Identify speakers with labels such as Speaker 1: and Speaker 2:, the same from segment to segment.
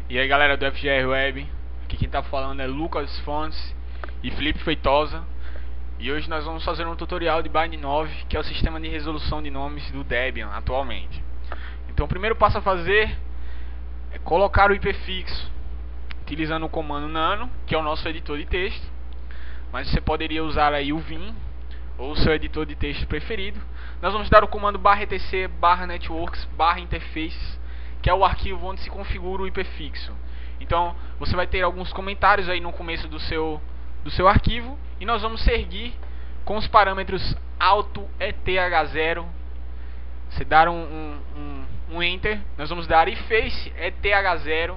Speaker 1: E aí galera do FGR Web, aqui quem tá falando é Lucas Fontes e Felipe Feitosa. E hoje nós vamos fazer um tutorial de Bind 9, que é o sistema de resolução de nomes do Debian atualmente. Então o primeiro passo a fazer é colocar o IP fixo, utilizando o comando nano, que é o nosso editor de texto. Mas você poderia usar aí o Vim, ou o seu editor de texto preferido. Nós vamos dar o comando /etc /networks/interfaces, que é o arquivo onde se configura o IP fixo. Então você vai ter alguns comentários aí no começo do seu arquivo, e nós vamos seguir com os parâmetros auto eth0. Você dar um enter, nós vamos dar iface eth0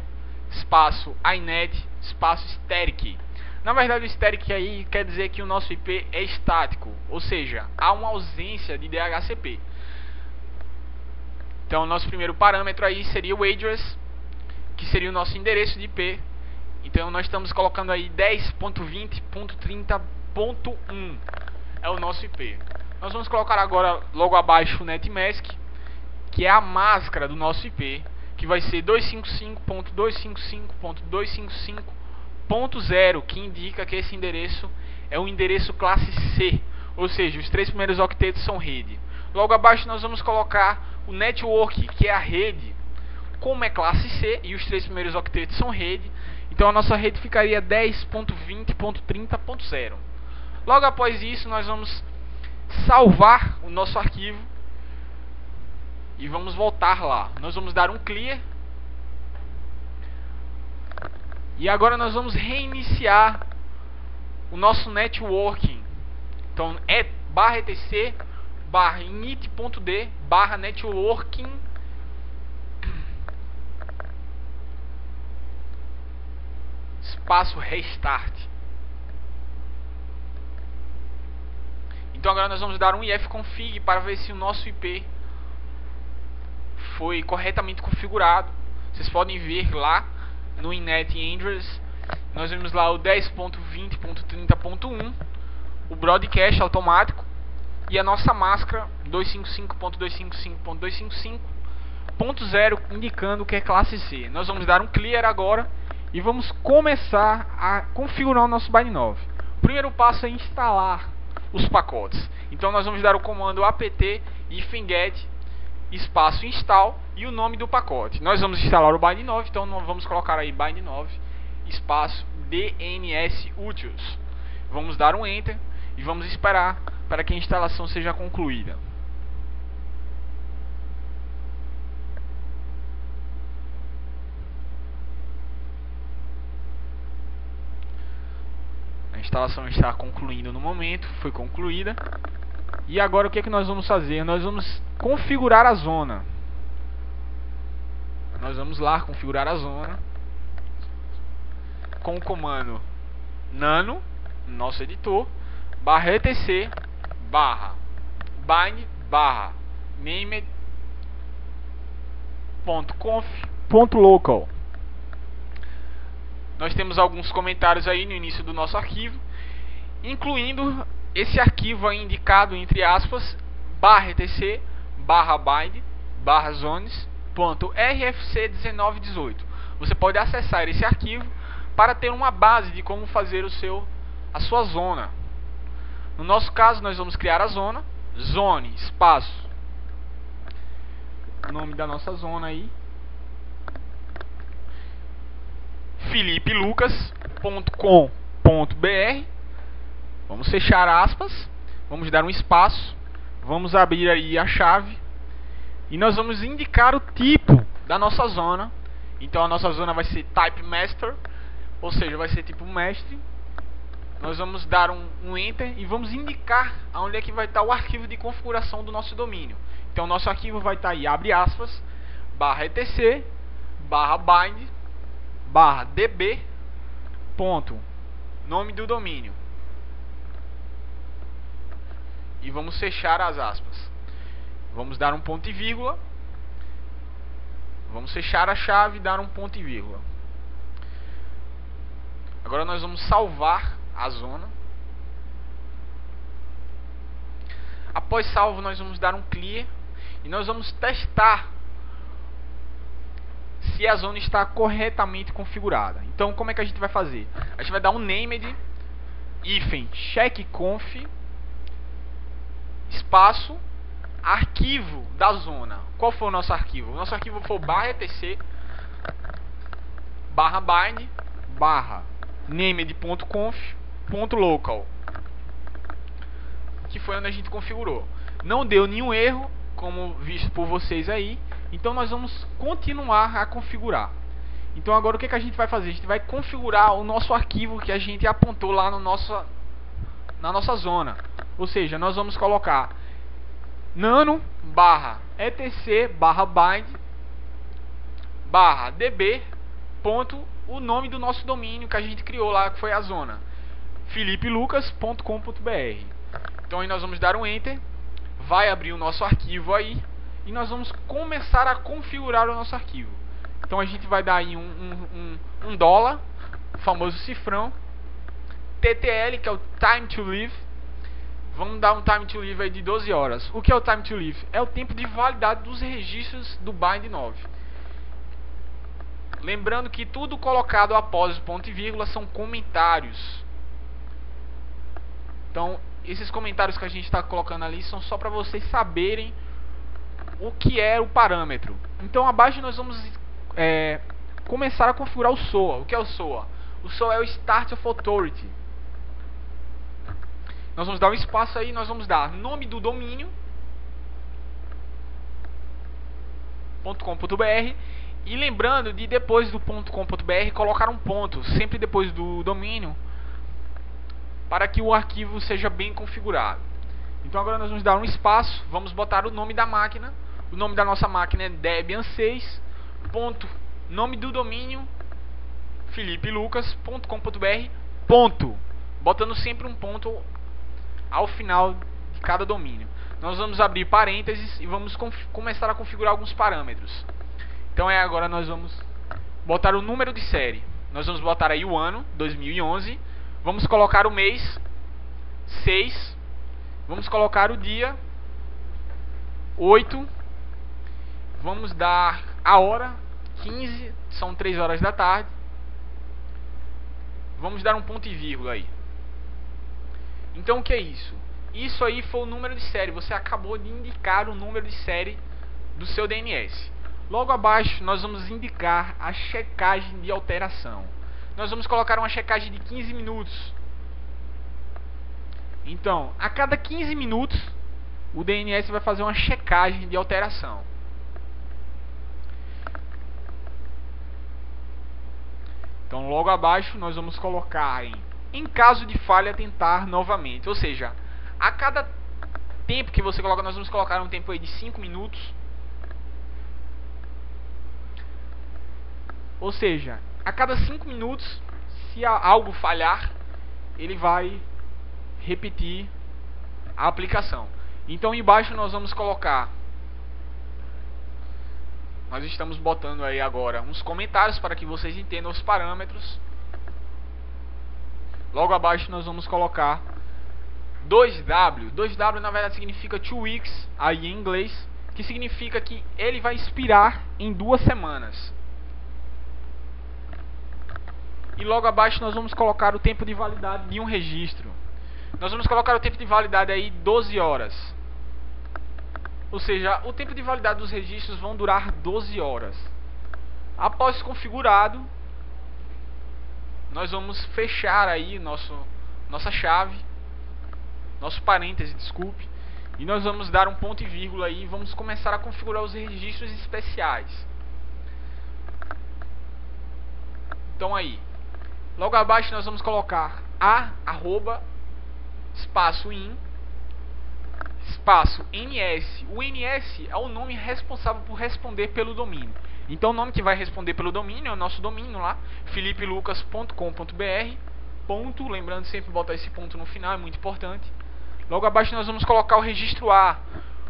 Speaker 1: espaço inet espaço static. Na verdade o static aí quer dizer que o nosso IP é estático, ou seja, há uma ausência de DHCP. Então o nosso primeiro parâmetro aí seria o address, que seria o nosso endereço de IP. Então nós estamos colocando aí 10.20.30.1 é o nosso IP. Nós vamos colocar agora logo abaixo o netmask, que é a máscara do nosso IP, que vai ser 255.255.255.0, que indica que esse endereço é um endereço classe C, ou seja, os três primeiros octetos são rede. Logo abaixo nós vamos colocar o network, que é a rede. Como é classe C e os três primeiros octetos são rede, então a nossa rede ficaria 10.20.30.0. Logo após isso nós vamos salvar o nosso arquivo e vamos voltar lá. Nós vamos dar um clear. E agora nós vamos reiniciar o nosso networking. Então é /etc /init.d /networking espaço restart. Então agora nós vamos dar um ifconfig para ver se o nosso IP foi corretamente configurado. Vocês podem ver lá no inet address, nós vemos lá o 10.20.30.1, o broadcast automático e a nossa máscara 255.255.255.0, indicando que é classe C. Nós vamos dar um clear agora e vamos começar a configurar o nosso Bind 9. O primeiro passo é instalar os pacotes. Então nós vamos dar o comando apt -get espaço install e o nome do pacote. Nós vamos instalar o Bind 9, então nós vamos colocar aí Bind 9 espaço dnsutils. Vamos dar um enter e vamos esperar para que a instalação seja concluída. A instalação está concluindo no momento, foi concluída. E agora o que é que nós vamos fazer? Nós vamos configurar a zona. Nós vamos lá configurar a zona com o comando nano, nosso editor, /etc /bind named.conf.local. Nós temos alguns comentários aí no início do nosso arquivo, incluindo esse arquivo aí indicado entre aspas /etc /bind zones.rfc1918. Você pode acessar esse arquivo para ter uma base de como fazer a sua zona. No nosso caso nós vamos criar a zona, zone espaço, o nome da nossa zona aí, felipelucas.com.br. Vamos fechar aspas, vamos dar um espaço, vamos abrir aí a chave e nós vamos indicar o tipo da nossa zona. Então a nossa zona vai ser type master, ou seja, vai ser tipo mestre. Nós vamos dar um enter e vamos indicar aonde é que vai estar o arquivo de configuração do nosso domínio. Então o nosso arquivo vai estar aí, abre aspas, /etc /bind /db ponto, nome do domínio. E vamos fechar as aspas. Vamos dar um ponto e vírgula. Vamos fechar a chave e dar um ponto e vírgula. Agora nós vamos salvar a zona. Após salvo nós vamos dar um clear e nós vamos testar se a zona está corretamente configurada. Então como é que a gente vai fazer? A gente vai dar um named hífen checkconf espaço arquivo da zona. Qual foi o nosso arquivo? O nosso arquivo foi /etc /bind /named.conf.local, que foi onde a gente configurou. Não deu nenhum erro, como visto por vocês aí. Então nós vamos continuar a configurar. Então agora o que a gente vai fazer? A gente vai configurar o nosso arquivo que a gente apontou lá no na nossa zona. Ou seja, nós vamos colocar nano /etc /bind /db o nome do nosso domínio que a gente criou lá, que foi a zona, philipelucas.com.br. Então aí nós vamos dar um enter, vai abrir o nosso arquivo aí e nós vamos começar a configurar o nosso arquivo. Então a gente vai dar aí um dólar, o famoso cifrão, TTL, que é o time to live. Vamos dar um time to live aí de 12 horas. O que é o time to live? É o tempo de validade dos registros do bind 9. Lembrando que tudo colocado após o ponto e vírgula são comentários. Então, esses comentários que a gente está colocando ali são só para vocês saberem o que é o parâmetro. Então, abaixo nós vamos começar a configurar o SOA. O que é o SOA? O SOA é o Start of Authority. Nós vamos dar um espaço aí, nós vamos dar nome do domínio .com.br. E lembrando de depois do .com.br colocar um ponto, sempre depois do domínio, para que o arquivo seja bem configurado. Então agora nós vamos dar um espaço, vamos botar o nome da máquina. O nome da nossa máquina é Debian 6. Nome do domínio philipelucas.com.br. Botando sempre um ponto ao final de cada domínio. Nós vamos abrir parênteses e vamos começar a configurar alguns parâmetros. Então agora nós vamos botar o número de série. Nós vamos botar aí o ano, 2011. Vamos colocar o mês, 6. Vamos colocar o dia, 8. Vamos dar a hora, 15. São 3 horas da tarde. Vamos dar um ponto e vírgula aí. Então o que é isso? Isso aí foi o número de série. Você acabou de indicar o número de série do seu DNS. Logo abaixo nós vamos indicar a checagem de alteração. Nós vamos colocar uma checagem de 15 minutos. Então, a cada 15 minutos o DNS vai fazer uma checagem de alteração. Então logo abaixo nós vamos colocar em caso de falha tentar novamente. Ou seja, a cada tempo que você coloca, nós vamos colocar um tempo aí de 5 minutos. Ou seja, a cada 5 minutos, se algo falhar, ele vai repetir a aplicação. Então embaixo nós vamos colocar, nós estamos botando aí agora uns comentários para que vocês entendam os parâmetros. Logo abaixo nós vamos colocar 2W. 2W na verdade significa 2 weeks aí em inglês, que significa que ele vai expirar em 2 semanas. E logo abaixo nós vamos colocar o tempo de validade de um registro. Nós vamos colocar o tempo de validade aí 12 horas. Ou seja, o tempo de validade dos registros vão durar 12 horas. Após configurado, nós vamos fechar aí nossa chave, nosso parêntese, desculpe, e nós vamos dar um ponto e vírgula aí e vamos começar a configurar os registros especiais. Então aí, logo abaixo nós vamos colocar espaço in, espaço ns. O ns é o nome responsável por responder pelo domínio. Então o nome que vai responder pelo domínio é o nosso domínio lá, philipelucas.com.br. Ponto, lembrando sempre botar esse ponto no final, é muito importante. Logo abaixo nós vamos colocar o registro A.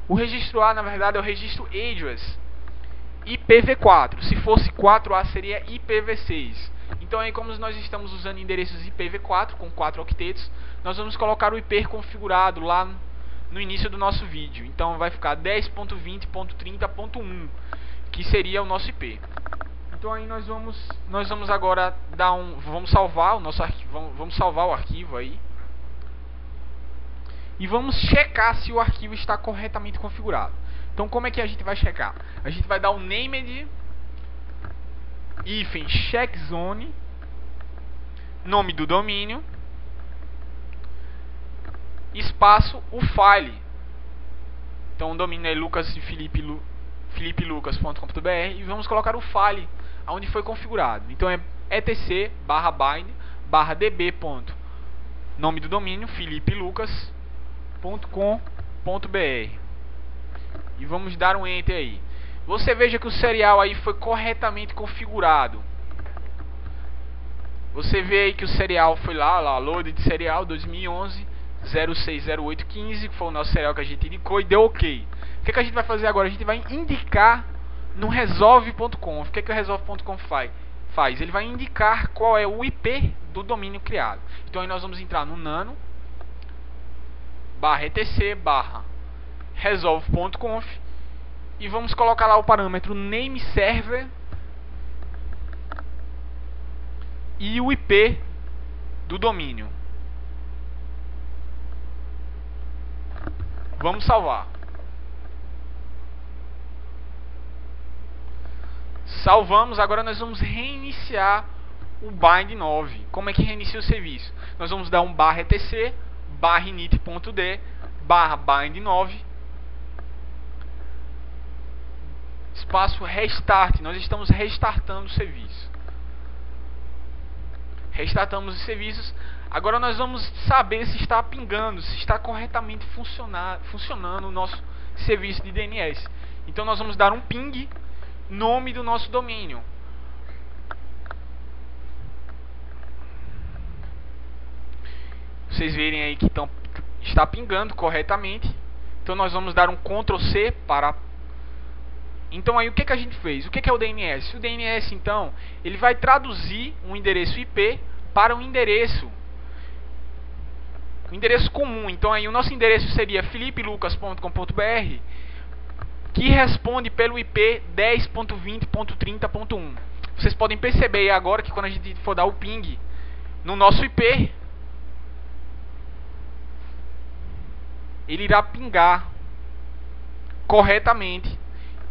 Speaker 1: O registro A na verdade é o registro address, IPv4. Se fosse 4A seria IPv6. Então aí, como nós estamos usando endereços IPv4 com 4 octetos, nós vamos colocar o IP configurado lá no início do nosso vídeo. Então vai ficar 10.20.30.1, que seria o nosso IP. Então aí nós vamos agora vamos salvar o nosso arquivo, vamos salvar o arquivo aí. E vamos checar se o arquivo está corretamente configurado. Então como é que a gente vai checar? A gente vai dar o named checkzone, nome do domínio, espaço o file. Então o domínio é lucasfilipelucas.com.br e vamos colocar o file onde foi configurado. Então é etc/bind/db. Nome do domínio filipelucas.com.br e vamos dar um enter aí. Você veja que o serial aí foi corretamente configurado. Você vê aí que o serial foi lá load de serial 2011 060815, que foi o nosso serial que a gente indicou e deu ok. O que a gente vai fazer agora? A gente vai indicar no resolve.conf. O que o resolve.conf faz? Ele vai indicar qual é o IP do domínio criado. Então aí nós vamos entrar no nano /etc/resolve.conf e vamos colocar lá o parâmetro name server e o IP do domínio. Vamos salvar. Salvamos, agora nós vamos reiniciar o bind 9. Como é que reinicia o serviço? Nós vamos dar um /etc /init.d /bind 9 espaço restart. Nós estamos restartando o serviço. Restartamos os serviços. Agora nós vamos saber se está pingando, se está corretamente funcionando o nosso serviço de DNS. Então nós vamos dar um ping, nome do nosso domínio. Vocês verem aí que está pingando corretamente. Então nós vamos dar um Ctrl C para... Então aí o que a gente fez? O que é o DNS? O DNS então, ele vai traduzir um endereço IP para um endereço comum. Então aí o nosso endereço seria filipelucas.com.br, que responde pelo IP 10.20.30.1. Vocês podem perceber agora que quando a gente for dar o ping no nosso IP, ele irá pingar corretamente.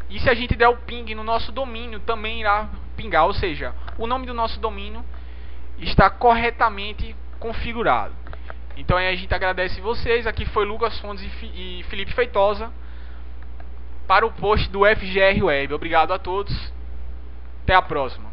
Speaker 1: E se a gente der o ping no nosso domínio, também irá pingar. Ou seja, o nome do nosso domínio está corretamente configurado. Então aí a gente agradece vocês. Aqui foi Lucas Fontes e Felipe Feitosa para o post do FGR Web. Obrigado a todos. Até a próxima.